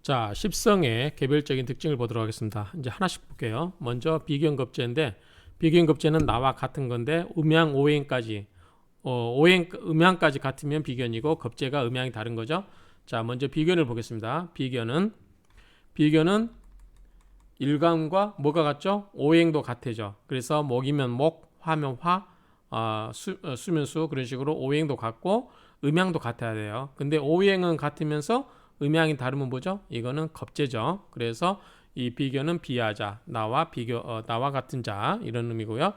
자, 십성의 개별적인 특징을 보도록 하겠습니다. 이제 하나씩 볼게요. 먼저 비견급제인데, 비견급제는 나와 같은 건데 음양 오행까지 음양까지 같으면 비견이고 급제가 음양이 다른 거죠. 자, 먼저 비견을 보겠습니다. 비견은 일간과 뭐가 같죠? 오행도 같아죠. 그래서 목이면 목, 화면 화, 수면 수, 그런 식으로 오행도 같고 음양도 같아야 돼요. 근데 오행은 같으면서 음양이 다르면 뭐죠? 이거는 겁제죠. 그래서 이 비견은 비하자, 나와 같은 자, 이런 의미고요.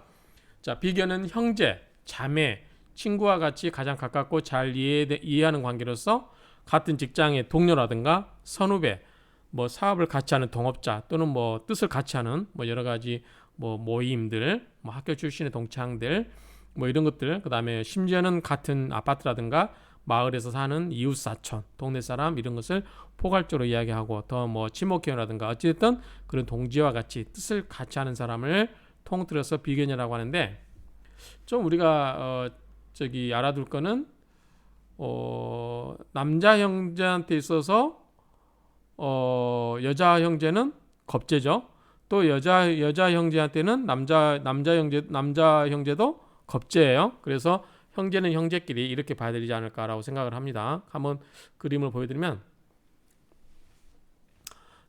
자, 비견은 형제, 자매, 친구와 같이 가장 가깝고 잘 이해하는 관계로서 같은 직장의 동료라든가 선후배, 뭐 사업을 같이 하는 동업자 또는 뭐 뜻을 같이 하는 뭐 여러 가지 뭐 모임들, 뭐 학교 출신의 동창들, 뭐 이런 것들, 그다음에 심지어는 같은 아파트라든가 마을에서 사는 이웃 사촌, 동네 사람, 이런 것을 포괄적으로 이야기하고 더 뭐 친목회원이라든가 어찌됐든 그런 동지와 같이 뜻을 같이 하는 사람을 통틀어서 비견이라고 하는데, 좀 우리가 알아둘 거는 남자 형제한테 있어서 여자 형제는 겁제죠. 또 여자 형제한테는 남자 형제도 겁제예요. 그래서 형제는 형제끼리 이렇게 봐야 되지 않을까라고 생각을 합니다. 한번 그림을 보여드리면,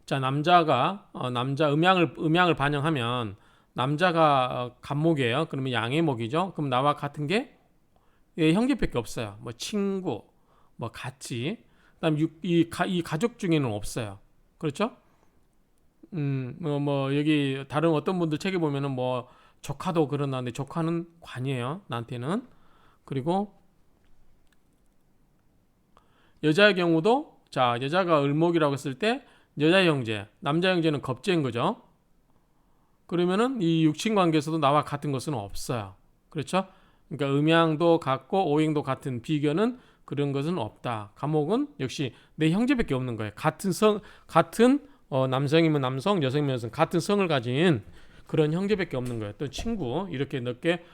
자, 남자 음양을 반영하면 남자가 간목이에요. 그러면 양의 목이죠. 그럼 나와 같은 게 형제밖에 없어요. 뭐 친구, 뭐 같이, 그다음 이 가족 중에는 없어요. 그렇죠? 여기 다른 어떤 분들 책에 보면은 뭐 조카도 그러는데 조카는 관이에요. 나한테는. 그리고 여자의 경우도, 자, 여자가 을목이라고 했을 때 여자 형제, 남자 형제는 겁제인 거죠. 그러면은 이 육친 관계에서도 나와 같은 것은 없어요. 그렇죠? 그러니까 음양도 같고 오행도 같은 비견은 그런 것은 없다. 감옥은 역시 내 형제밖에 없는 거예요. 같은 남성이면 남성, 여성이면 여성, 같은 성을 가진 그런 형제밖에 없는 거예요. 또 친구, 이렇게 넓게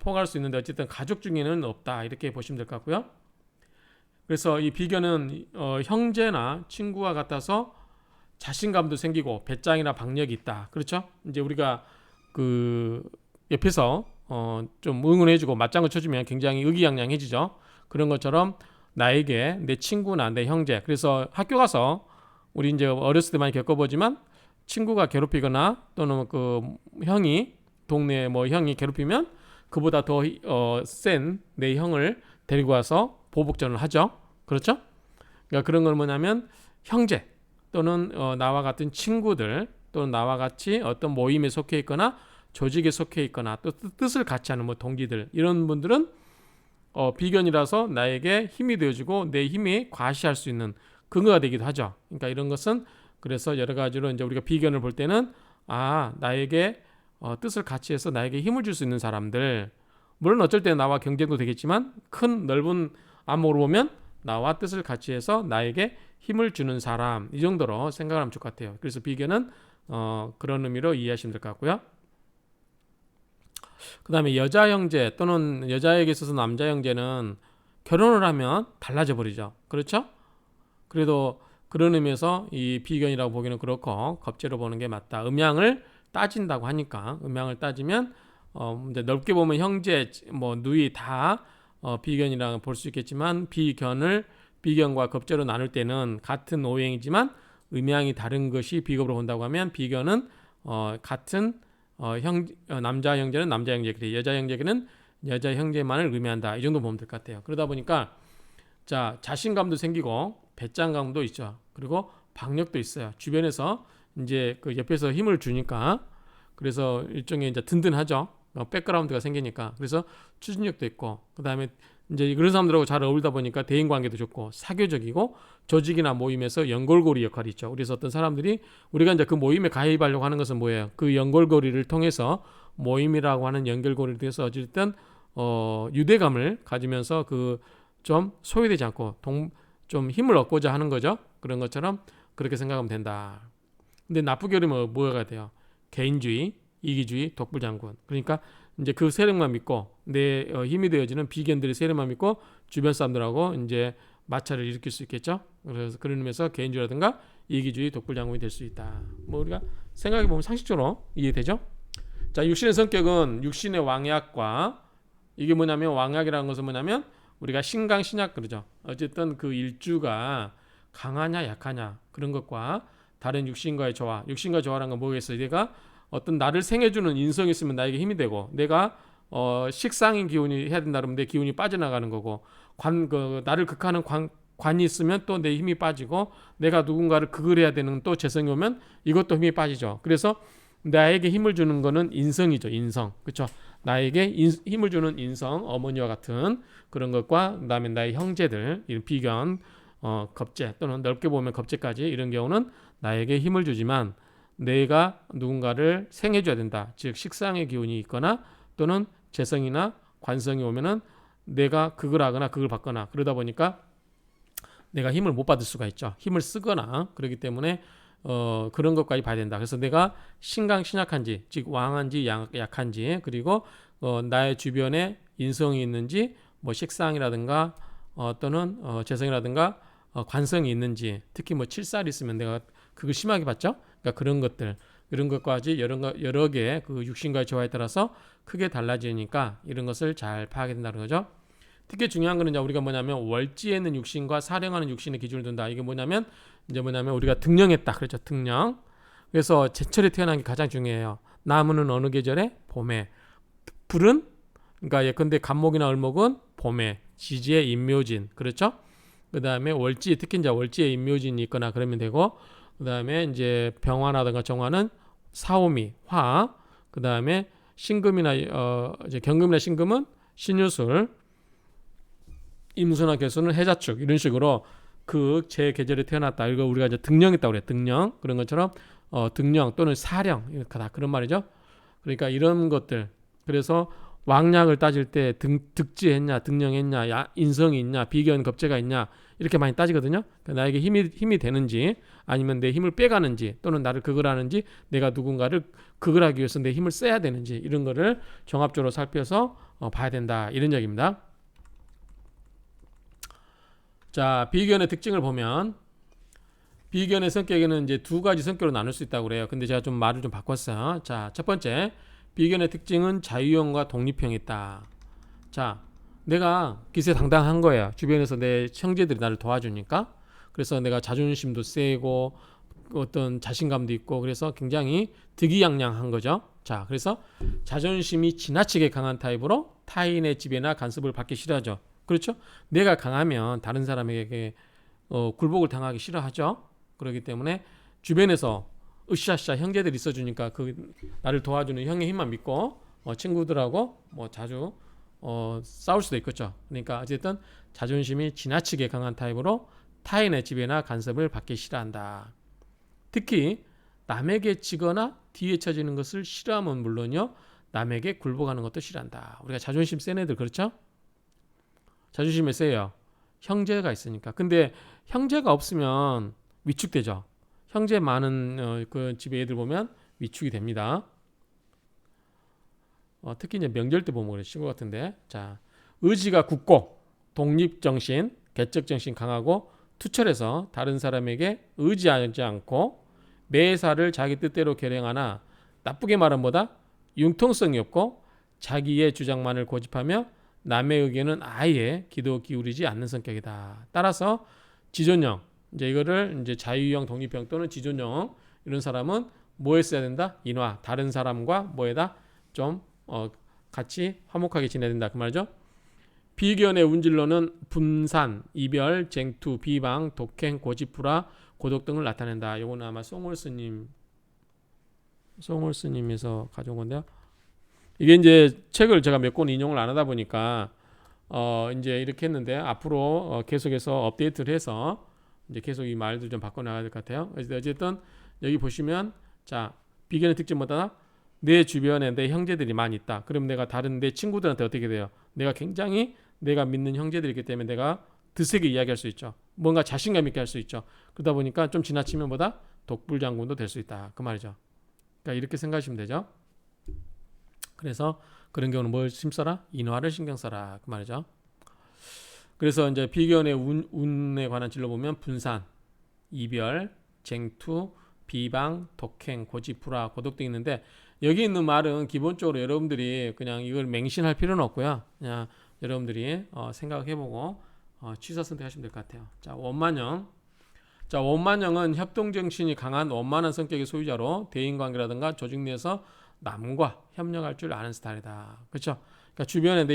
포괄할 수 있는데 어쨌든 가족 중에는 없다, 이렇게 보시면 될 것 같고요. 그래서 이 비견은 형제나 친구와 같아서 자신감도 생기고 배짱이나 박력이 있다. 그렇죠? 이제 우리가 그 옆에서 좀 응원해주고 맞장구 쳐주면 굉장히 의기양양해지죠. 그런 것처럼 나에게 내 친구나 내 형제, 그래서 학교 가서 우리 이제 어렸을 때 많이 겪어보지만 친구가 괴롭히거나 또는 그 동네 뭐 형이 괴롭히면 그보다 더 센 내 형을 데리고 와서 보복전을 하죠. 그렇죠? 그러니까 그런 걸 뭐냐면 형제 또는 나와 같은 친구들 또는 나와 같이 어떤 모임에 속해 있거나 조직에 속해 있거나 또 뜻을 같이 하는 뭐 동기들, 이런 분들은 비견이라서 나에게 힘이 되어주고 내 힘이 과시할 수 있는 근거가 되기도 하죠. 그러니까 이런 것은, 그래서 여러 가지로 이제 우리가 비견을 볼 때는 나에게 뜻을 같이 해서 나에게 힘을 줄 수 있는 사람들, 물론 어쩔 때는 나와 경쟁도 되겠지만 큰 넓은 안목으로 보면 나와 뜻을 같이 해서 나에게 힘을 주는 사람, 이 정도로 생각을 하면 좋을 것 같아요. 그래서 비견은 그런 의미로 이해하시면 될 것 같고요. 그 다음에 여자 형제 또는 여자에게 있어서 남자 형제는 결혼을 하면 달라져 버리죠. 그렇죠? 그래도 그런 의미에서 이 비견이라고 보기는 그렇고 겁제로 보는 게 맞다. 음양을 따진다고 하니까, 음양을 따지면 이제 넓게 보면 형제, 뭐 누이 다 비견이라고 볼 수 있겠지만, 비견과 겁제로 나눌 때는 같은 오행이지만 음양이 다른 것이 비겁으로 본다고 하면, 비견은 같은 남자 형제는 남자 형제, 그래 여자 형제는 여자 형제만을 의미한다. 이 정도 보면 될 것 같아요. 그러다 보니까 자, 자신감도 생기고 배짱감도 있죠. 그리고 박력도 있어요. 주변에서 이제 그 옆에서 힘을 주니까, 그래서 일종의 이제 든든하죠. 백그라운드가 생기니까. 그래서 추진력도 있고, 그다음에 이제 그런 사람들하고 잘 어울리다 보니까 대인 관계도 좋고 사교적이고, 조직이나 모임에서 연골고리 역할이 있죠. 그래서 어떤 사람들이, 우리가 이제 그 모임에 가입하려고 하는 것은 뭐예요? 그 연골고리를 통해서, 모임이라고 하는 연결고리를 통해서 어쨌든 유대감을 가지면서 그 좀 소외되지 않고 좀 힘을 얻고자 하는 거죠. 그런 것처럼 그렇게 생각하면 된다. 근데 나쁘게 그러면 뭐가 돼요? 개인주의, 이기주의, 독불장군. 그러니까 이제 그 세력만 믿고 내 힘이 되어지는 비견들의 세력만 믿고 주변 사람들하고 이제 마찰을 일으킬 수 있겠죠. 그래서 그런 의미에서 개인주의라든가 이기주의, 독불장군이 될 수 있다. 뭐 우리가 생각해 보면 상식적으로 이해되죠. 자, 육신의 성격은 육신의 왕약과 이게 뭐냐면 왕약이라는 것은 뭐냐면 우리가 신강 신약 그러죠. 어쨌든 그 일주가 강하냐 약하냐 그런 것과 다른 육신과의 조화. 육신과 조화라는 건 뭐겠어요? 내가 어떤 나를 생해주는 인성이 있으면 나에게 힘이 되고 내가 식상인 기운이 해야 된다 그러면 내 기운이 빠져나가는 거고 나를 극하는 관이 있으면 또 내 힘이 빠지고 내가 누군가를 극을 해야 되는 또 재성이 오면 이것도 힘이 빠지죠. 그래서 나에게 힘을 주는 거는 인성이죠. 인성. 그렇죠? 나에게 힘을 주는 인성, 어머니와 같은 그런 것과 그다음에 나의 형제들, 이런 비견, 겁제 또는 넓게 보면 겁제까지 이런 경우는 나에게 힘을 주지만 내가 누군가를 생해줘야 된다. 즉 식상의 기운이 있거나 또는 재성이나 관성이 오면은 내가 극을 하거나 극을 받거나 그러다 보니까 내가 힘을 못 받을 수가 있죠. 힘을 쓰거나 그렇기 때문에 그런 것까지 봐야 된다. 그래서 내가 신강 신약한지, 즉 왕한지 약한지, 그리고 나의 주변에 인성이 있는지, 뭐 식상이라든가 또는 재성이라든가 관성이 있는지, 특히 뭐 칠살이 있으면 내가 그걸 심하게 봤죠. 그러니까 그런 것들, 이런 것까지 여러 개의 그 육신과의 조화에 따라서 크게 달라지니까 이런 것을 잘 파악해야 된다는 거죠. 특히 중요한 거는 우리가 뭐냐면 월지에 있는 육신과 사령하는 육신의 기준을 둔다. 이게 뭐냐면 우리가 등령했다. 그렇죠. 등령. 그래서 제철에 태어난 게 가장 중요해요. 나무는 어느 계절에? 봄에. 불은 그러니까 예컨대 간목이나 을목은 봄에. 지지에 임묘진. 그렇죠? 그다음에 월지 특히 이제 월지에 임묘진이 있거나 그러면 되고 그다음에 이제 병화라든가 정화는 사오미, 화. 그다음에 신금이나 이제 경금이나 신금은 신유술. 임수나 개수는 해자축 이런 식으로 그 제 계절에 태어났다. 이거 우리가 이제 등령했다고 그래요. 등령 그런 것처럼 등령 또는 사령 다 그런 말이죠. 그러니까 이런 것들 그래서 왕약을 따질 때 득지했냐, 등령했냐, 인성이 있냐, 비견 겁재가 있냐 이렇게 많이 따지거든요. 그러니까 나에게 힘이 되는지 아니면 내 힘을 빼가는지 또는 나를 극을 하는지 내가 누군가를 극을 하기 위해서 내 힘을 써야 되는지 이런 거를 종합적으로 살펴서 봐야 된다 이런 얘기입니다. 자, 비견의 특징을 보면 비견의 성격에는 이제 두 가지 성격으로 나눌 수 있다고 그래요. 근데 제가 좀 말을 좀 바꿨어요. 자, 첫 번째 비견의 특징은 자유형과 독립형이 있다. 자, 내가 기세당당한 거예요. 주변에서 내 형제들이 나를 도와주니까. 그래서 내가 자존심도 세고 어떤 자신감도 있고 그래서 굉장히 득이양양한 거죠. 자, 그래서 자존심이 지나치게 강한 타입으로 타인의 지배나 간섭을 받기 싫어하죠. 그렇죠? 내가 강하면 다른 사람에게 굴복을 당하기 싫어하죠. 그렇기 때문에 주변에서 으쌰으쌰 형제들이 있어주니까 그 나를 도와주는 형의 힘만 믿고 친구들하고 뭐 자주 싸울 수도 있겠죠. 그러니까 어쨌든 자존심이 지나치게 강한 타입으로 타인의 지배나 간섭을 받기 싫어한다. 특히 남에게 지거나 뒤에 쳐지는 것을 싫어하면 물론요. 남에게 굴복하는 것도 싫어한다. 우리가 자존심 센 애들 그렇죠? 자존심이 세요. 형제가 있으니까. 근데 형제가 없으면 위축되죠. 형제 많은 그 집에 애들 보면 위축이 됩니다. 특히 이제 명절 때 보면 그래 친구 같은데. 자, 의지가 굳고 독립정신, 개척정신 강하고 투철해서 다른 사람에게 의지하지 않고 매사를 자기 뜻대로 결행하나 나쁘게 말하면 뭐다? 융통성이 없고 자기의 주장만을 고집하며 남의 의견은 아예 기울이지 않는 성격이다. 따라서 지존형 이제 이거를 이제 자유형, 독립형 또는 지존형 이런 사람은 뭐 했어야 된다? 인화. 다른 사람과 뭐에다 좀 같이 화목하게 지내야 된다. 그 말이죠. 비견의 운질로는 분산, 이별, 쟁투, 비방, 독행, 고집불화, 고독 등을 나타낸다. 이거는 아마 송월스님에서 가져온 건데요. 이게 이제 책을 제가 몇 권 인용을 안 하다 보니까 이제 이렇게 했는데 앞으로 계속해서 업데이트를 해서 이제 계속 이 말들 좀 바꿔나가야 될 것 같아요. 어쨌든 여기 보시면 자 비견의 특징 뭐다? 내 주변에 내 형제들이 많이 있다. 그럼 내가 다른 내 친구들한테 어떻게 돼요? 내가 굉장히 내가 믿는 형제들이 있기 때문에 내가 드세게 이야기할 수 있죠. 뭔가 자신감 있게 할 수 있죠. 그러다 보니까 좀 지나치면 뭐다? 독불장군도 될 수 있다. 그 말이죠. 그러니까 이렇게 생각하시면 되죠. 그래서 그런 경우는 뭘 힘써라? 인화를 신경 써라. 그 말이죠. 그래서 이제 비견의 운에 관한 진로 보면 분산, 이별, 쟁투, 비방, 독행, 고집불화, 고독 등 있는데 여기 있는 말은 기본적으로 여러분들이 그냥 이걸 맹신할 필요는 없고요. 그냥 여러분들이 생각해보고 취사 선택하시면 될 것 같아요. 자, 원만형. 자, 원만형은 협동정신이 강한 원만한 성격의 소유자로 대인관계라든가 조직 내에서 남과 협력할 줄 아는 스타일이다. 그렇죠? 그러니까 주변에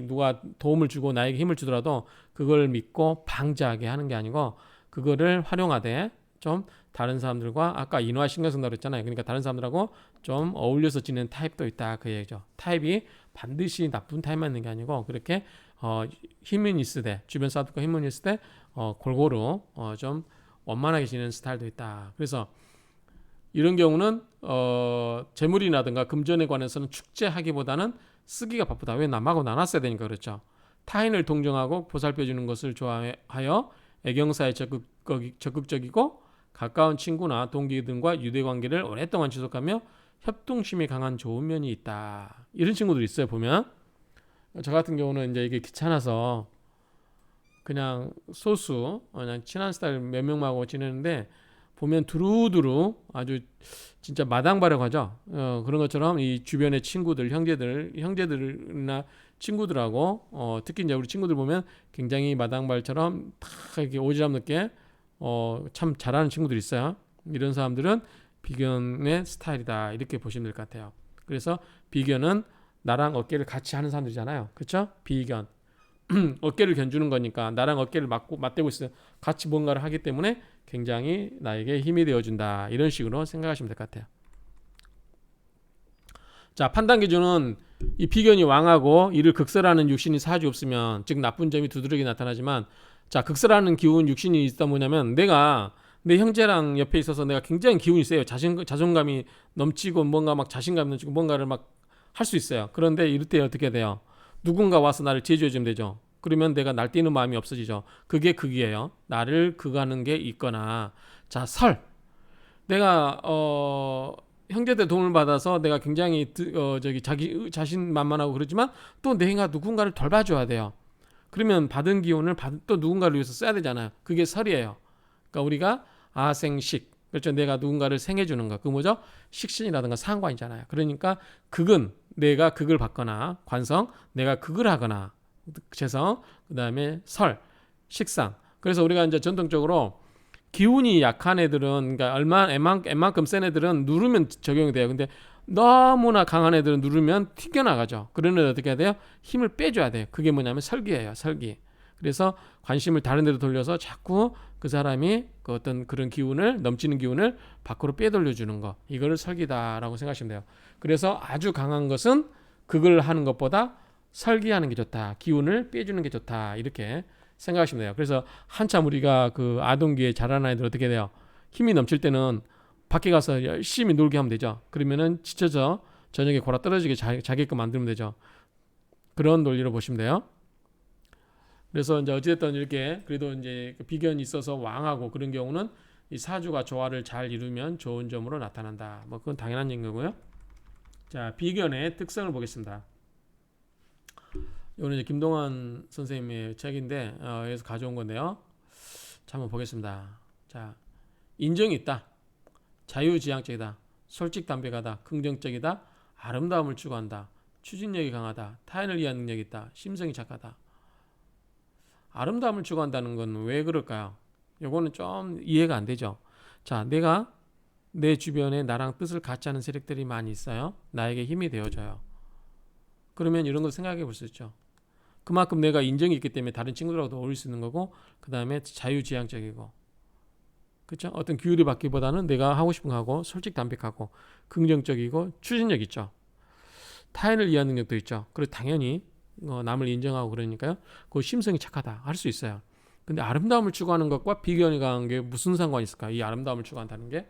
누가 도움을 주고 나에게 힘을 주더라도 그걸 믿고 방지하게 하는 게 아니고 그거를 활용하되 좀 다른 사람들과 아까 인화신경성이라고 했잖아요. 그러니까 다른 사람들하고 좀 어울려서 지내는 타입도 있다. 그 얘기죠. 타입이 반드시 나쁜 타입만 있는 게 아니고 그렇게 힘은 있을 때 주변 사람들과 힘은 있을 때 골고루 좀 원만하게 지내는 스타일도 있다. 그래서 이런 경우는 재물이라든가 금전에 관해서는 축제하기보다는 쓰기가 바쁘다. 왜 남하고 나눴어야 되니까 그렇죠. 타인을 동정하고 보살펴주는 것을 좋아하여 애경사에 적극적이고 가까운 친구나 동기 등과 유대관계를 오랫동안 지속하며 협동심이 강한 좋은 면이 있다. 이런 친구들이 있어요. 보면 저 같은 경우는 이제 이게 귀찮아서 그냥 소수 그냥 친한 스타일 몇 명하고 지내는데 보면 두루두루 아주 진짜 마당발을 가죠. 그런 것처럼 이 주변의 친구들, 형제들이나 친구들하고 특히 이제 우리 친구들 보면 굉장히 마당발처럼 다 이렇게 오지랖 늦게 참 잘하는 친구들 있어요. 이런 사람들은 비견의 스타일이다 이렇게 보시면 될 것 같아요. 그래서 비견은 나랑 어깨를 같이 하는 사람들이잖아요. 그렇죠? 비견 어깨를 견주는 거니까 나랑 어깨를 맞대고 있어요. 같이 뭔가를 하기 때문에 굉장히 나에게 힘이 되어준다. 이런 식으로 생각하시면 될 것 같아요. 자, 판단 기준은 이 비견이 왕하고 이를 극설하는 육신이 사주 없으면 즉 나쁜 점이 두드러기 나타나지만 자, 극설하는 기운 육신이 있다 뭐냐면 내가 내 형제랑 옆에 있어서 내가 굉장히 기운이 세요. 자존감이 넘치고 뭔가 막 자신감이 넘치고 뭔가를 막 할 수 있어요. 그런데 이럴 때 어떻게 돼요? 누군가 와서 나를 제지해주면 되죠. 그러면 내가 날뛰는 마음이 없어지죠. 그게 극이에요. 나를 극하는 게 있거나 자, 내가 형제들 도움을 받아서 내가 굉장히 자신만만하고 그러지만 또 내가 누군가를 덜 봐줘야 돼요. 그러면 받은 기운을 또 누군가를 위해서 써야 되잖아요. 그게 설이에요. 그러니까 우리가 아생식 그렇죠. 내가 누군가를 생해주는 거. 그 뭐죠? 식신이라든가 상관이잖아요. 그러니까 극은 내가 극을 받거나 관성 내가 극을 하거나 재성 그다음에 설 식상. 그래서 우리가 이제 전통적으로 기운이 약한 애들은 그러니까 웬만큼 센 애들은 누르면 적용이 돼요. 근데 너무나 강한 애들은 누르면 튀겨나가죠. 그런 애들 어떻게 해야 돼요? 힘을 빼줘야 돼요. 그게 뭐냐면 설기예요. 설기. 그래서 관심을 다른 데로 돌려서 자꾸 그 사람이 그 어떤 그런 기운을 넘치는 기운을 밖으로 빼돌려주는 거 이거를 설기다라고 생각하시면 돼요. 그래서 아주 강한 것은 그걸 하는 것보다 설기하는 게 좋다. 기운을 빼주는 게 좋다. 이렇게 생각하시면 돼요. 그래서 한참 우리가 그 아동기에 자라는 아이들 어떻게 돼요? 힘이 넘칠 때는 밖에 가서 열심히 놀게 하면 되죠. 그러면은 지쳐서 저녁에 골아 떨어지게 자게끔 만들면 되죠. 그런 논리로 보시면 돼요. 그래서 이제 어찌됐든 이렇게 그래도 이제 비견이 있어서 왕하고 그런 경우는 이 사주가 조화를 잘 이루면 좋은 점으로 나타난다. 뭐 그건 당연한 얘기고요. 자, 비견의 특성을 보겠습니다. 이거는 이제 김동완 선생님의 책인데 여기서 가져온 건데요. 자, 한번 보겠습니다. 자, 인정이 있다. 자유지향적이다. 솔직담백하다. 긍정적이다. 아름다움을 추구한다. 추진력이 강하다. 타인을 이해하는 능력이 있다. 심성이 착하다. 아름다움을 추구한다는 건 왜 그럴까요? 요거는 좀 이해가 안 되죠. 자, 내가 내 주변에 나랑 뜻을 같이 하는 세력들이 많이 있어요. 나에게 힘이 되어줘요. 그러면 이런 거 생각해 볼 수 있죠. 그만큼 내가 인정이 있기 때문에 다른 친구들하고도 어울릴 수 있는 거고 그 다음에 자유지향적이고 그렇죠? 어떤 규율이 받기보다는 내가 하고 싶은 거 하고 솔직담백하고 긍정적이고 추진력 있죠. 타인을 이해하는 능력도 있죠. 그리고 당연히 남을 인정하고 그러니까요. 그 심성이 착하다 할 수 있어요. 근데 아름다움을 추구하는 것과 비견이 강한 게 무슨 상관이 있을까? 이 아름다움을 추구한다는 게.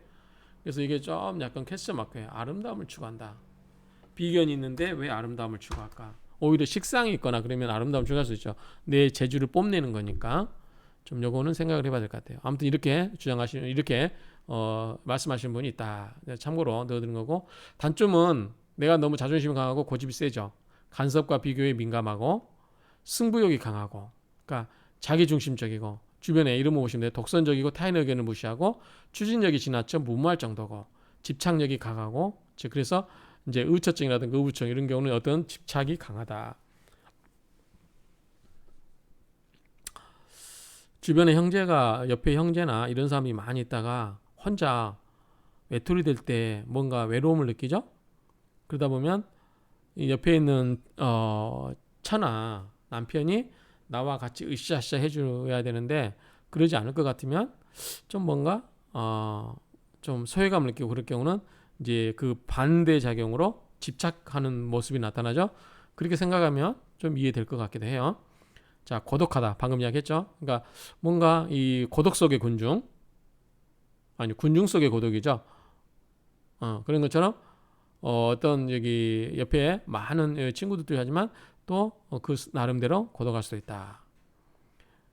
그래서 이게 좀 약간 퀘스천 마크예요. 아름다움을 추구한다. 비견이 있는데 왜 아름다움을 추구할까? 오히려 식상이 있거나 그러면 아름다움을 추구할 수 있죠. 내 재주를 뽐내는 거니까 좀 요거는 생각을 해봐야 될 것 같아요. 아무튼 이렇게 주장하시는 이렇게 말씀하시는 분이 있다. 참고로 넣어드린 거고 단점은 내가 너무 자존심이 강하고 고집이 세죠. 간섭과 비교에 민감하고 승부욕이 강하고 그러니까 자기중심적이고 주변에 이름을 보시면 돼요. 독선적이고 타인의 의견을 무시하고 추진력이 지나쳐 무모할 정도고 집착력이 강하고 즉 그래서 이제 의처증이라든가 의부증 이런 경우는 어떤 집착이 강하다. 주변에 형제가 옆에 형제나 이런 사람이 많이 있다가 혼자 외톨이 될 때 뭔가 외로움을 느끼죠. 그러다 보면 이 옆에 있는 처나 남편이 나와 같이 으쌰으쌰 해줘야 되는데 그러지 않을 것 같으면 좀 뭔가 좀 소외감을 느끼고 그럴 경우는 이제 그 반대 작용으로 집착하는 모습이 나타나죠. 그렇게 생각하면 좀 이해될 것 같기도 해요. 자, 고독하다. 방금 이야기했죠. 그러니까 뭔가 이 고독 속의 군중, 아니 군중 속의 고독이죠. 그런 것처럼 어떤 여기 옆에 많은 친구들도 하지만 또 그 나름대로 고독할 수도 있다.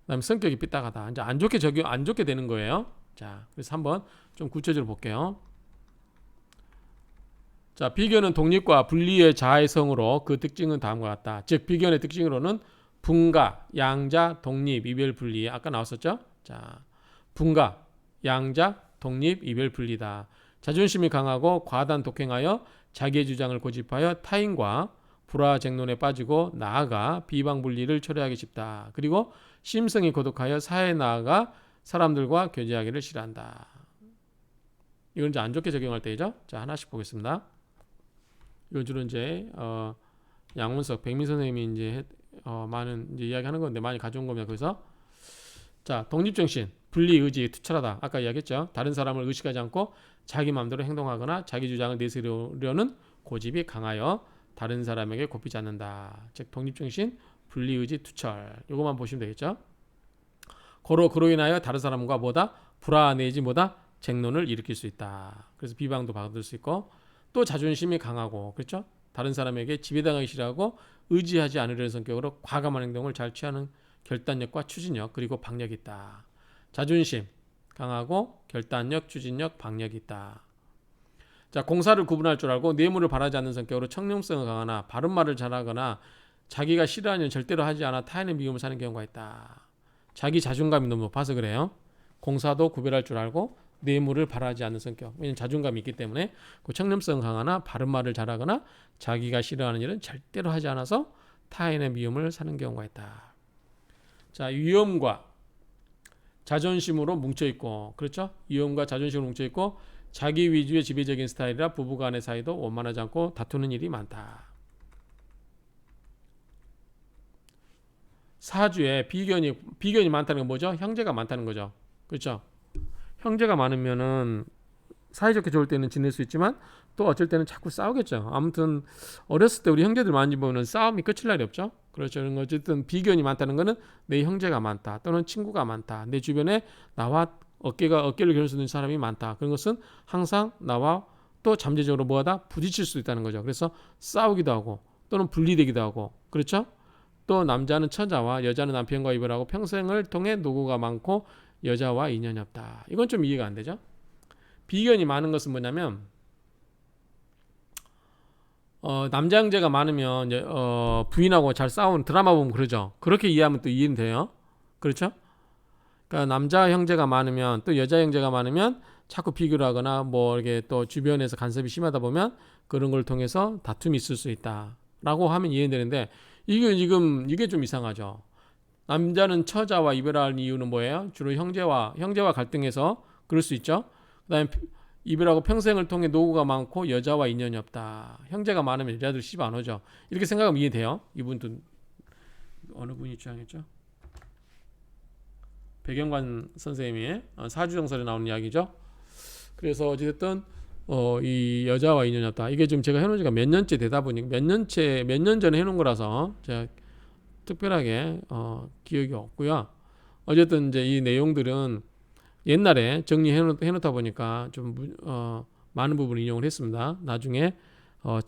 그다음에 성격이 삐딱하다. 이제 안 좋게 되는 거예요. 자, 그래서 한번 좀 구체적으로 볼게요. 자, 비견은 독립과 분리의 자아성으로 그 특징은 다음과 같다. 즉 비견의 특징으로는 분가, 양자, 독립, 이별, 분리. 아까 나왔었죠? 자, 분가, 양자, 독립, 이별, 분리다. 자존심이 강하고 과단 독행하여 자기의 주장을 고집하여 타인과 불화쟁론에 빠지고 나아가 비방분리를 초래하기 쉽다. 그리고 심성이 고독하여 사회에 나아가 사람들과 교제하기를 싫어한다. 이건 이제 안 좋게 적용할 때이죠. 자, 하나씩 보겠습니다. 이건 주로 이제 양문석 백민 선생님이 이제 많은 이제 이야기하는 건데 많이 가져온 겁니다. 그래서 자, 독립정신, 분리의지, 투철하다. 아까 이야기했죠. 다른 사람을 의식하지 않고 자기 마음대로 행동하거나 자기 주장을 내세우려는 고집이 강하여 다른 사람에게 굽히지 않는다. 즉 독립정신, 분리의지, 투철. 이것만 보시면 되겠죠. 그로 인하여 다른 사람과 뭐다? 불화 내지 뭐다? 쟁론을 일으킬 수 있다. 그래서 비방도 받을 수 있고 또 자존심이 강하고 그렇죠? 다른 사람에게 지배당하기 싫어하고 의지하지 않으려는 성격으로 과감한 행동을 잘 취하는 결단력과 추진력 그리고 박력이 있다. 자존심 강하고 결단력, 추진력, 박력이 있다. 자, 공사를 구분할 줄 알고 뇌물을 바라지 않는 성격으로 청렴성을 강하나 바른 말을 잘하거나 자기가 싫어하는 절대로 하지 않아 타인의 미움을 사는 경우가 있다. 자기 자존감이 너무 높아서 그래요. 공사도 구별할 줄 알고 뇌물을 바라지 않는 성격. 왜냐하면 자존감이 있기 때문에 그 청렴성 강하나 바른 말을 잘하거나 자기가 싫어하는 일은 절대로 하지 않아서 타인의 미움을 사는 경우가 있다. 자, 위험과 자존심으로 뭉쳐있고 그렇죠? 위험과 자존심으로 뭉쳐있고 자기 위주의 지배적인 스타일이라 부부간의 사이도 원만하지 않고 다투는 일이 많다. 사주에 비견이 많다는 건 뭐죠? 형제가 많다는 거죠. 그렇죠? 형제가 많으면은 사이좋게 좋을 때는 지낼 수 있지만 또 어쩔 때는 자꾸 싸우겠죠. 아무튼 어렸을 때 우리 형제들 많이 보면 싸움이 끝일 날이 없죠. 그렇죠. 어쨌든 비견이 많다는 거는 내 형제가 많다 또는 친구가 많다. 내 주변에 나와 어깨를 겨룰 수 있는 사람이 많다. 그런 것은 항상 나와 또 잠재적으로 뭐하다 부딪힐 수 있다는 거죠. 그래서 싸우기도 하고 또는 분리되기도 하고 그렇죠. 또 남자는 처자와 여자는 남편과 이별하고 평생을 통해 노고가 많고 여자와 인연이 없다. 이건 좀 이해가 안 되죠. 비견이 많은 것은 뭐냐면 남자 형제가 많으면 이제, 부인하고 잘 싸우는 드라마 보면 그러죠. 그렇게 이해하면 또 이해는 돼요. 그렇죠? 그러니까 남자 형제가 많으면 또 여자 형제가 많으면 자꾸 비교를 하거나 뭐 이렇게 또 주변에서 간섭이 심하다 보면 그런 걸 통해서 다툼이 있을 수 있다라고 하면 이해되는데 이게 좀 이상하죠. 남자는 처자와 이별할 이유는 뭐예요? 주로 형제와 갈등해서 그럴 수 있죠. 그다음에 이별하고 평생을 통해 노고가 많고 여자와 인연이 없다. 형제가 많으면 여자들 씹어 안 오죠. 이렇게 생각하면 이해돼요. 이분도 어느 분이 주장했죠? 백영관 선생님이 사주정설에 나오는 이야기죠. 그래서 어쨌든 이 여자와 인연이 없다. 이게 지금 제가 해놓은 지가 몇 년째 되다 보니까 몇 년 전에 해놓은 거라서 제가 특별하게 기억이 없고요. 어쨌든 이제 이 내용들은 옛날에 정리해놓다 보니까 좀 많은 부분을 인용을 했습니다. 나중에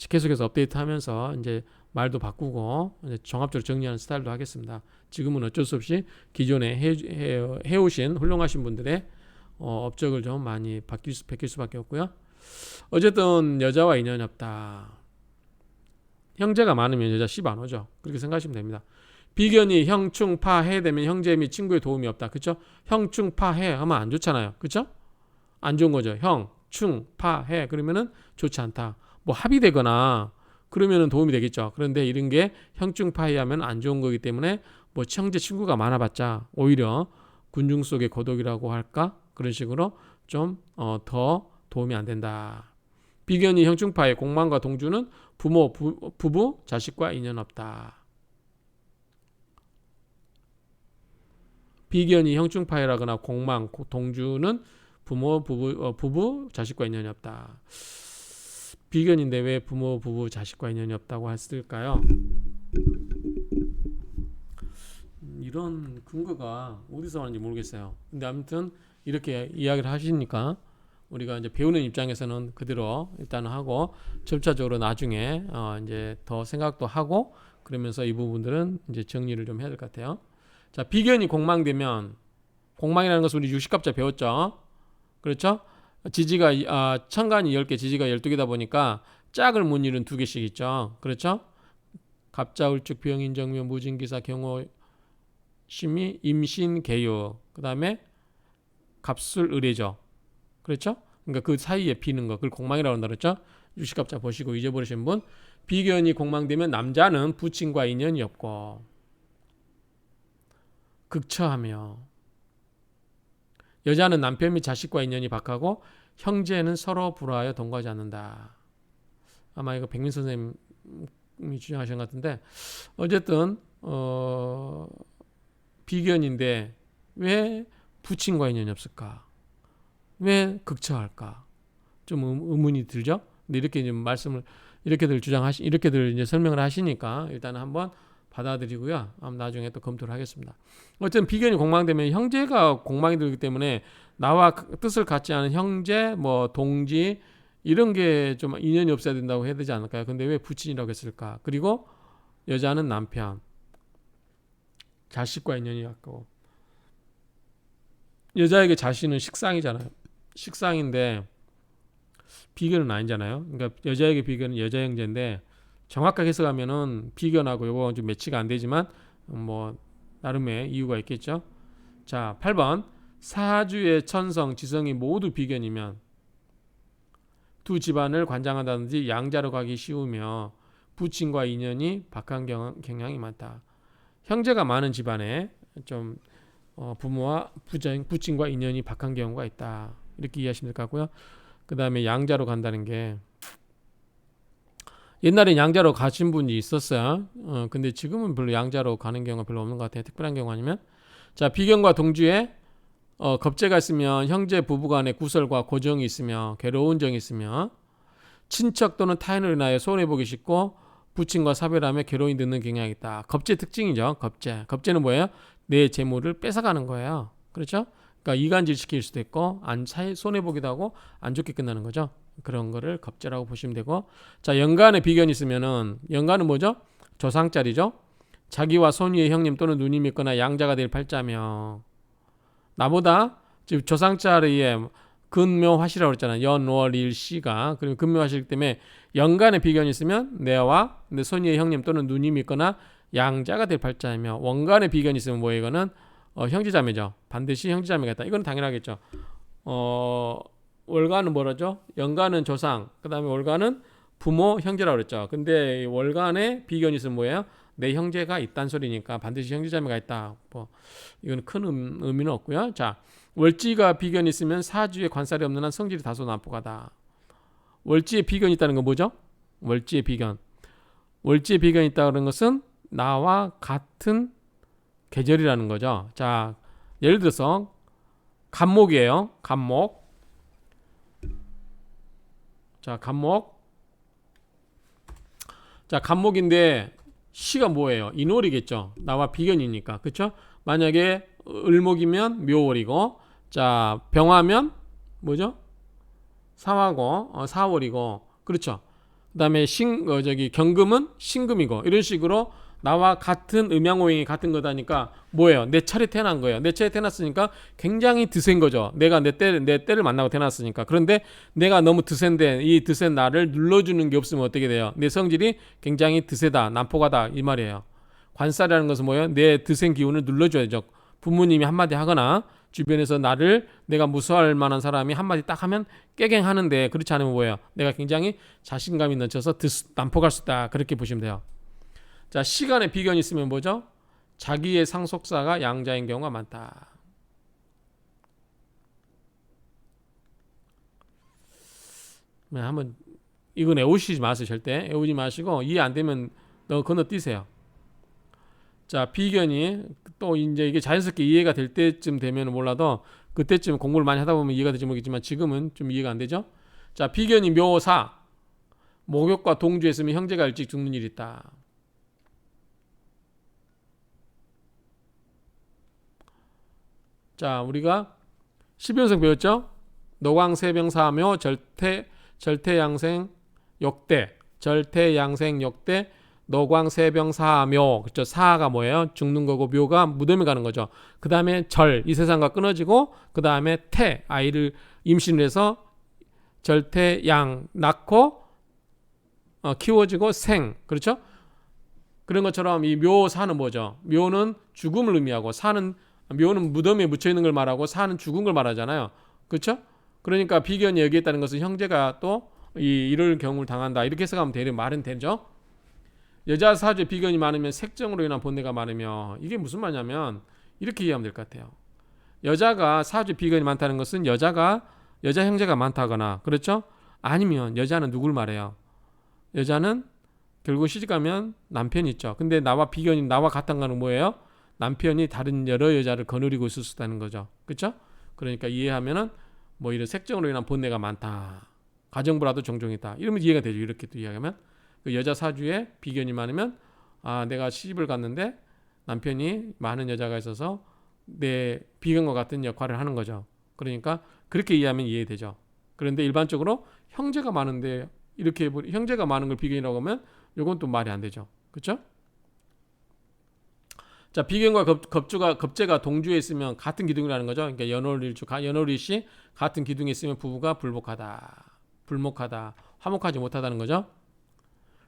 계속해서 업데이트하면서 이제 말도 바꾸고 이제 종합적으로 정리하는 스타일도 하겠습니다. 지금은 어쩔 수 없이 기존에 해오신 훌륭하신 분들의 업적을 좀 많이 베낄 수밖에 없고요. 어쨌든 여자와 인연이 없다. 형제가 많으면 여자 씹 안 오죠. 그렇게 생각하시면 됩니다. 비견이 형충파해 되면 형제 및 친구의 도움이 없다. 그쵸? 형충파해 하면 안 좋잖아요. 그쵸? 안 좋은 거죠. 형충파해 그러면은 좋지 않다. 뭐 합의되거나 그러면은 도움이 되겠죠. 그런데 이런 게 형충파해 하면 안 좋은 거기 때문에 뭐 형제 친구가 많아봤자 오히려 군중 속의 고독이라고 할까? 그런 식으로 좀 더 도움이 안 된다. 비견이 형충파해 공망과 동주는 부부, 자식과 인연 없다. 비견이 형충파해라거나 공망, 동주는 부부, 자식과 인연이 없다. 비견인데 왜 부부, 자식과 인연이 없다고 했을까요? 이런 근거가 어디서 왔는지 모르겠어요. 근데 아무튼 이렇게 이야기를 하시니까 우리가 이제 배우는 입장에서는 그대로 일단 하고 점차적으로 나중에 이제 더 생각도 하고 그러면서 이 부분들은 이제 정리를 좀 해야 될 것 같아요. 자, 비견이 공망되면 공망이라는 것은 우리 유식갑자 배웠죠. 그렇죠? 지지가 천간이 10개, 지지가 12개다 보니까 짝을 못 이룬 2개씩 있죠. 그렇죠? 갑자, 울축, 병인, 정묘, 무진기사, 경호, 심이, 임신, 개요. 그다음에 갑술, 의례죠. 그렇죠? 그러니까 그 사이에 비는 거 그걸 공망이라고 한다 그랬죠? 유식갑자 보시고 잊어버리신 분. 비견이 공망되면 남자는 부친과 인연이 없고 극처하며 여자는 남편 및 자식과 인연이 박하고 형제는 서로 불화하여 동거하지 않는다. 아마 이거 백민 선생님이 주장하신 것 같은데 어쨌든 비견인데 왜 부친과 인연이 없을까? 왜 극처할까? 좀 의문이 들죠. 근데 이렇게 이제 말씀을 이렇게들 이제 설명을 하시니까 일단은 한번 받아들이고요. 나중에 또 검토를 하겠습니다. 어쨌든 비견이 공망되면 형제가 공망이 들기 때문에 나와 뜻을 같지 않은 형제, 뭐 동지 이런 게 좀 인연이 없어야 된다고 해야 되지 않을까요? 근데 왜 부친이라고 했을까? 그리고 여자는 남편, 자식과 인연이 갖고 여자에게 자신은 식상이잖아요. 식상인데 비견은 아니잖아요. 그러니까 여자에게 비견은 여자 형제인데 정확하게 해석하면은 비견하고 요거 좀 매치가 안 되지만 뭐 나름의 이유가 있겠죠. 자, 8번 사주의 천성, 지성이 모두 비견이면 두 집안을 관장한다든지 양자로 가기 쉬우며 부친과 인연이 박한 경향이 많다. 형제가 많은 집안에 좀 부모와 부친과 인연이 박한 경우가 있다. 이렇게 이해하시면 될 것 같고요. 그 다음에 양자로 간다는 게 옛날에 양자로 가신 분이 있었어요. 근데 지금은 별로 양자로 가는 경우가 별로 없는 것 같아요. 특별한 경우 아니면. 자, 비견과 동주에 겁재가 있으면 형제 부부간에 구설과 고정이 있으며 괴로운 정이 있으며 친척 또는 타인을 인하여 손해보기 쉽고 부친과 사별하며 괴로움이 늦는 경향이 있다. 겁재 특징이죠. 겁재는 뭐예요? 내 재물을 뺏어가는 거예요. 그렇죠? 그러니까 이간질 시킬 수도 있고 손해보기도 하고 안 좋게 끝나는 거죠. 그런 거를 겁재라고 보시면 되고, 자, 연간에 비견이 있으면은 연간은 뭐죠? 조상자리죠. 자기와 손위의 형님 또는 누님이 있거나 양자가 될 팔자며 나보다 지금 조상자리에 근묘화시라고 그랬잖아요. 연, 월, 일, 시가. 그리고 근묘화시기 때문에 연간에 비견이 있으면 내와 내 손위의 형님 또는 누님이 있거나 양자가 될 팔자이며 원간에 비견이 있으면 뭐예요? 이거는 형제자매죠. 반드시 형제자매가 있다. 이건 당연하겠죠. 월간은 뭐라죠? 연간은 조상, 그 다음에 월간은 부모, 형제라고 그랬죠. 근데 월간에 비견이 있으면 뭐예요? 내 형제가 있다는 소리니까 반드시 형제자매가 있다. 뭐 이건 큰 의미는 없고요. 자, 월지가 비견이 있으면 사주에 관살이 없는 한 성질이 다소 난폭하다. 월지에 비견이 있다는 건 뭐죠? 월지에 비견이 있다는 것은 나와 같은 계절이라는 거죠. 자, 예를 들어서 간목이에요. 간목. 자, 간목인데 시가 뭐예요? 인월이겠죠. 나와 비견이니까. 그렇죠? 만약에 을목이면 묘월이고, 자, 병화면 뭐죠? 사화고, 4월이고. 그렇죠? 그다음에 경금은 신금이고. 이런 식으로 나와 같은 음양오행이 같은 거다니까 뭐예요? 내 차례 태어난 거예요. 내 차례 태어났으니까 굉장히 드센 거죠. 내가 내 때를 만나고 태어났으니까. 그런데 내가 너무 드센데 이 드센 나를 눌러주는 게 없으면 어떻게 돼요? 내 성질이 굉장히 드세다, 난폭하다 이 말이에요. 관살이라는 것은 뭐예요? 내 드센 기운을 눌러줘야죠. 부모님이 한마디 하거나 주변에서 나를 내가 무서워할 만한 사람이 한마디 딱 하면 깨갱하는데 그렇지 않으면 뭐예요? 내가 굉장히 자신감이 넘쳐서 난폭할 수 있다. 그렇게 보시면 돼요. 자, 시간에 비견이 있으면 뭐죠? 자기의 상속사가 양자인 경우가 많다. 한번 이건 애우시지 마세요. 절대 애우지 마시고 이해 안 되면 건너뛰세요. 자, 비견이 또 이제 이게 자연스럽게 이해가 될 때쯤 되면 몰라도 그때쯤 공부를 많이 하다 보면 이해가 될지 모르겠지만 지금은 좀 이해가 안 되죠. 자, 비견이 묘사 목욕과 동주했으면 형제가 일찍 죽는 일이 있다. 자, 우리가 12연성 배웠죠? 노광세병사묘 절태양생 역대 절태양생 역대 노광세병사묘. 그렇죠? 사가 뭐예요? 죽는 거고 묘가 무덤에 가는 거죠. 그 다음에 이 세상과 끊어지고 그 다음에 아이를 임신을 해서 절태양 낳고 키워지고 그렇죠? 그런 것처럼 이 묘사는 뭐죠? 묘는 죽음을 의미하고 묘는 무덤에 묻혀 있는 걸 말하고 사는 죽은 걸 말하잖아요. 그렇죠? 그러니까 비견이 얘기했다는 것은 형제가 또 이럴 경우를 당한다. 이렇게 해석하면 말은 되죠. 여자 사주에 비견이 많으면 색정으로 인한 본뇌가 많으며 이게 무슨 말이냐면 이렇게 이해하면 될 것 같아요. 여자가 사주에 비견이 많다는 것은 여자 형제가 많다거나 그렇죠? 아니면 여자는 누굴 말해요? 여자는 결국 시집가면 남편이 있죠. 근데 나와 같은 거는 뭐예요? 남편이 다른 여러 여자를 거느리고 있을 수 있다는 거죠. 그렇죠? 그러니까 이해하면은 뭐 이런 색정으로 인한 본뇌가 많다. 가정부라도 종종 있다. 이러면 이해가 되죠. 이렇게 또 이야기하면 그 여자 사주에 비견이 많으면 내가 시집을 갔는데 남편이 많은 여자가 있어서 내 비견과 같은 역할을 하는 거죠. 그러니까 그렇게 이해하면 이해되죠. 그런데 일반적으로 형제가 많은데 이렇게 형제가 많은 걸 비견이라고 하면 이건 또 말이 안 되죠. 그렇죠? 자, 비견과 겁재가 동주에 있으면 같은 기둥이라는 거죠. 그러니까 연월일시 같은 기둥에 있으면 부부가 불목하다, 화목하지 못하다는 거죠.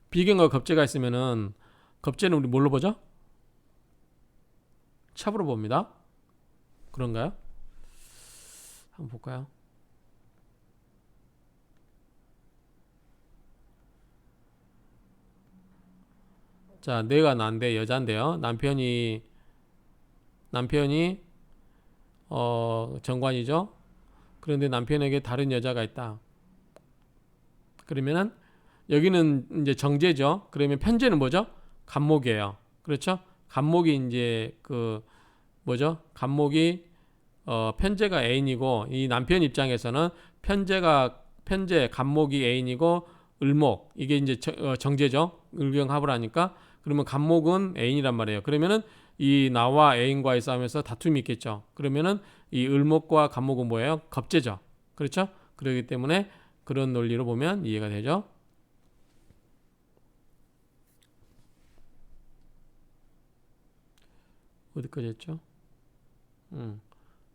비견과 겁재가 있으면은 겁재는 우리 뭘로 보죠? 첩으로 봅니다. 그런가요? 한번 볼까요? 자, 내가 난데 여잔데요. 남편이 정관이죠. 그런데 남편에게 다른 여자가 있다. 그러면은 여기는 이제 정제죠. 그러면 편제는 뭐죠? 간목이에요. 그렇죠? 간목이 이제 간목이 편제가 애인이고 이 남편 입장에서는 편제 간목이 애인이고 을목 이게 이제 정제죠. 을경합을 하니까 그러면 간목은 애인이란 말이에요. 그러면은 이 나와 애인과의 싸움에서 다툼이 있겠죠. 그러면은 이 을목과 간목은 뭐예요? 겁제죠. 그렇죠? 그렇기 때문에 그런 논리로 보면 이해가 되죠. 어디까지 했죠?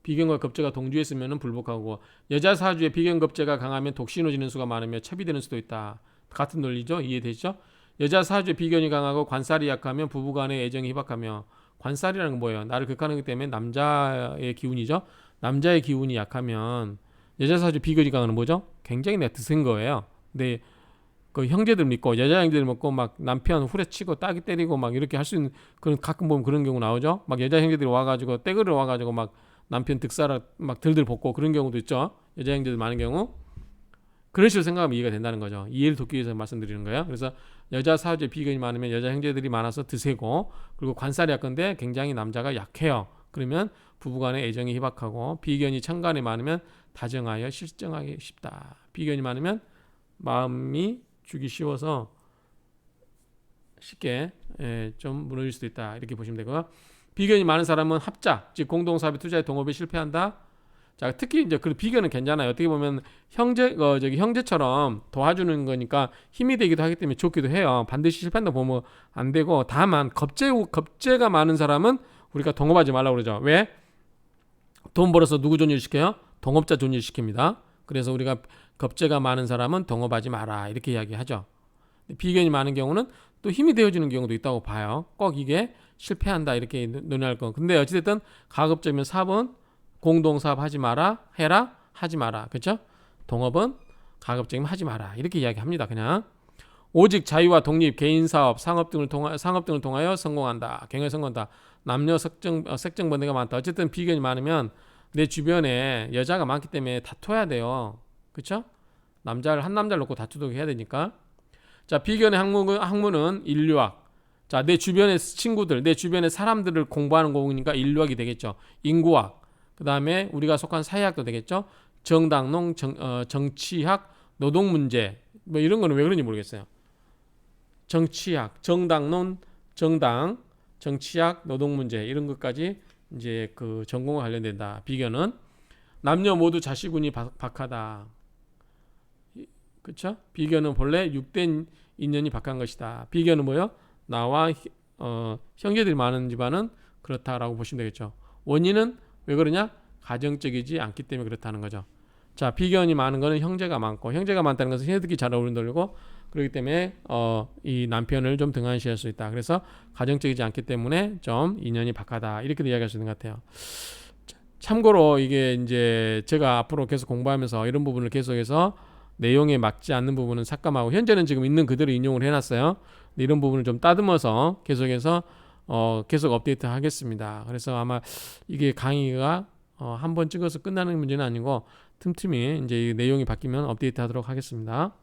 비견과 겁재가 동주했으면 불복하고 여자 사주에 비견 겁재가 강하면 독신호지는 수가 많으며 첩이 되는 수도 있다. 같은 논리죠? 이해되죠? 여자 사주에 비견이 강하고 관살이 약하면 부부간의 애정이 희박하며 관살이라는 건 뭐예요? 나를 극하는 것 때문에 남자의 기운이죠. 남자의 기운이 약하면 여자 사주 비견이 강하는 뭐죠? 굉장히 내가 드센 거예요. 근데 그 형제들 믿고 여자 형제들 믿고 막 남편 후려치고 따기 때리고 막 이렇게 할 수 있는 그런 가끔 보면 그런 경우 나오죠. 막 여자 형제들이 와가지고 떼그를 와가지고 막 남편 득사라 막 들들 볶고 그런 경우도 있죠. 여자 형제들 많은 경우 그런 식으로 생각하면 이해가 된다는 거죠. 이해를 돕기 위해서 말씀드리는 거예요. 그래서 여자 사주에 비견이 많으면 여자 형제들이 많아서 드세고 그리고 관살이 약한데 굉장히 남자가 약해요. 그러면 부부간의 애정이 희박하고 비견이 천간에 많으면 다정하여 실정하기 쉽다. 비견이 많으면 마음이 주기 쉬워서 쉽게 좀 무너질 수도 있다. 이렇게 보시면 되고요. 비견이 많은 사람은 합작, 즉 공동사업에 투자에 동업에 실패한다. 자, 특히 이제 그 비견은 괜찮아요. 어떻게 보면 형제처럼 도와주는 거니까 힘이 되기도 하기 때문에 좋기도 해요. 반드시 실패한다 보면 안 되고 다만 겁재가 많은 사람은 우리가 동업하지 말라고 그러죠. 왜? 돈 벌어서 누구 존일시켜요? 동업자 존일시킵니다. 그래서 우리가 겁재가 많은 사람은 동업하지 마라 이렇게 이야기하죠. 비견이 많은 경우는 또 힘이 되어지는 경우도 있다고 봐요. 꼭 이게 실패한다 이렇게 논의할 거. 근데 어찌됐든 가급적이면 4번 공동사업 하지 마라, 해라, 하지 마라. 그렇죠? 동업은 가급적이면 하지 마라. 이렇게 이야기합니다. 그냥 오직 자유와 독립, 개인 사업, 상업 등을 통하여 성공한다. 경영에 성공한다. 남녀 색정 번뇌가 많다. 어쨌든 비견이 많으면 내 주변에 여자가 많기 때문에 다퉈야 돼요. 그렇죠? 한 남자를 놓고 다투도록 해야 되니까. 자, 비견의 학문은 인류학. 자, 내 주변의 친구들, 내 주변의 사람들을 공부하는 거니까 인류학이 되겠죠. 인구학. 그 다음에 우리가 속한 사회학도 되겠죠. 정당론, 정치학, 노동문제. 뭐 이런 거는 왜 그런지 모르겠어요. 정치학, 정당론, 정당, 정치학, 노동문제 이런 것까지 이제 그 전공과 관련된다. 비견은 남녀 모두 자식운이 박하다. 그렇죠? 비견은 본래 육된 인연이 박한 것이다. 비견은 뭐요? 나와 형제들이 많은 집안은 그렇다라고 보시면 되겠죠. 원인은 왜 그러냐? 가정적이지 않기 때문에 그렇다는 거죠. 자, 비견이 많은 거는 형제가 많고, 형제가 많다는 것은 형제들끼리 잘 어울린다고, 그렇기 때문에 이 남편을 좀 등한시할 수 있다. 그래서 가정적이지 않기 때문에 좀 인연이 박하다. 이렇게도 이야기할 수 있는 것 같아요. 참고로 이게 이제 제가 앞으로 계속 공부하면서 이런 부분을 계속해서 내용에 맞지 않는 부분은 삭감하고, 현재는 지금 있는 그대로 인용을 해놨어요. 이런 부분을 좀 따듬어서 계속해서 계속 업데이트 하겠습니다. 그래서 아마 이게 강의가 한 번 찍어서 끝나는 문제는 아니고 틈틈이 이제 이 내용이 바뀌면 업데이트 하도록 하겠습니다.